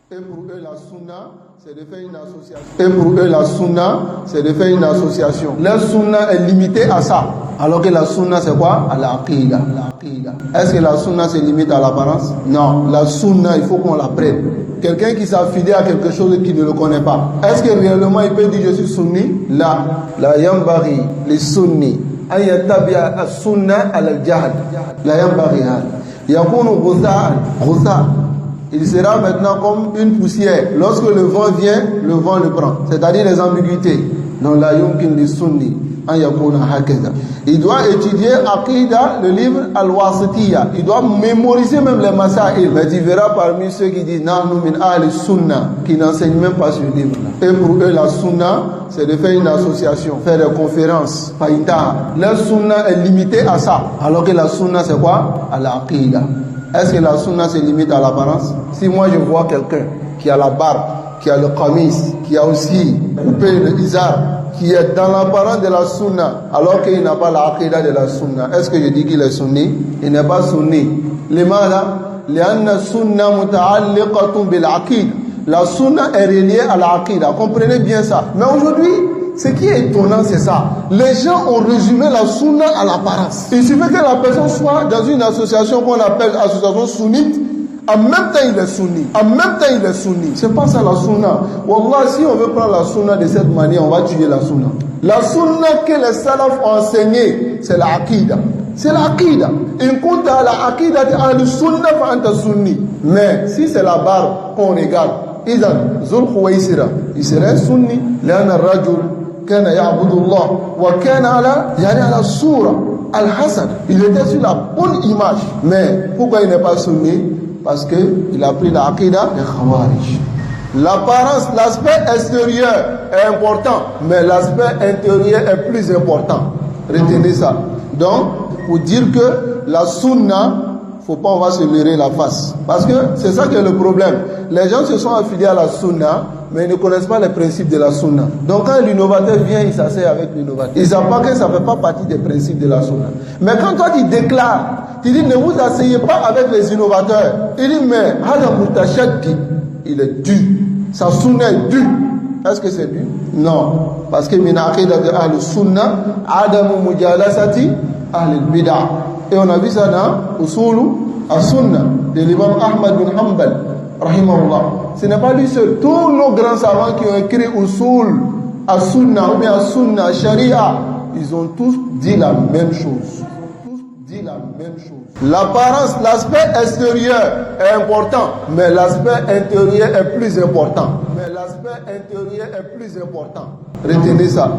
Et pour eux, la sunna, c'est de faire une association. Et pour eux, la sunna, c'est de faire une association. La sunna est limitée à ça. Alors que la sunna, c'est quoi? À l'aqidah. Est-ce que la sunna se limite à l'apparence? Non. La sunna, il faut qu'on l'apprenne. Quelqu'un qui s'affidie à quelque chose qui ne le connaît pas. Est-ce que réellement il peut dire je suis sunni? Là. La yambari, les sunnis. أن يتبع السنة على الجهل لا ينبغي هذا يكون غثاء. Il sera maintenant comme une poussière. Lorsque le vent vient, le vent le prend. C'est-à-dire les ambiguïtés. Donc la yumkin li sunni an yakuna hakaza. Il doit étudier Aqidah, le livre Al-Wasitiyya. Il doit mémoriser même les masail. Mais tu verras parmi ceux qui disent nahnu min ahli sunna, qui n'enseignent même pas ce livre-là. Et pour eux, la sunna, c'est de faire une association, faire des conférences. La sunna est limitée à ça. Alors que la sunna, c'est quoi? À l'aqidah. Est-ce que la sunna se limite à l'apparence? Si moi je vois quelqu'un qui a la barbe, qui a le qamis, qui a aussi coupé le izar, qui est dans l'apparence de la sunna, alors qu'il n'a pas l'aqidah de la sunna, est-ce que je dis qu'il est sunni? Il n'est pas sunni. La sunna est reliée à l'aqidah. Comprenez bien ça. Mais aujourd'hui, ce qui est étonnant, c'est ça. Les gens ont résumé la sunna à l'apparence. Il suffit que la personne soit dans une association qu'on appelle association sunnite. En même temps, il est sunni. C'est pas ça la sunna. Wallah, si on veut prendre la sunna de cette manière, on va tuer la sunna. La sunna que les salafs ont enseignée, c'est l'aqidah. C'est l'aqidah. In kunta ala aqidati ahli sunna fa anta sunni. Mais si c'est la barbe qu'on regarde, إذن ذو الخويسرة يسرى سني لأن الرجل كان يعبد الله وكان على الصورة الحسن. Il était sur la bonne image. Mais pourquoi il n'est pas sunni? Parce qu'il a pris la aqidah des Khawarij. L'apparence, l'aspect extérieur est important, mais l'aspect intérieur est plus important. Retenez ça. Donc, pour dire que la sunna, faut pas on va se leurrer la face. Parce que c'est ça qui est le problème. Les gens se sont affiliés à la sunna, mais ils ne connaissent pas les principes de la sunna. Donc quand l'innovateur vient, il s'assied avec l'innovateur. Ils ne savent pas que ça ne fait pas partie des principes de la sunna. Mais quand toi tu déclares, tu dis ne vous asseyez pas avec les innovateurs. Il dit mais Hada Mutashaddi, il est dû. Sa sunna est due. Est-ce que c'est dû? Non. Parce que min aqidat de ahl sunna, adamu mujalasati ahl bid'ah. Et on a vu ça dans Usulu as-Sunna de l'imam Ahmad bin Hanbal, rahimahullah. Ce n'est pas lui seul. Tous nos grands savants qui ont écrit Usul as-Sunna ou bien as-Sunna, Sharia, ils ont tous dit la même chose. L'apparence, l'aspect extérieur est important, mais l'aspect intérieur est plus important. Retenez ça.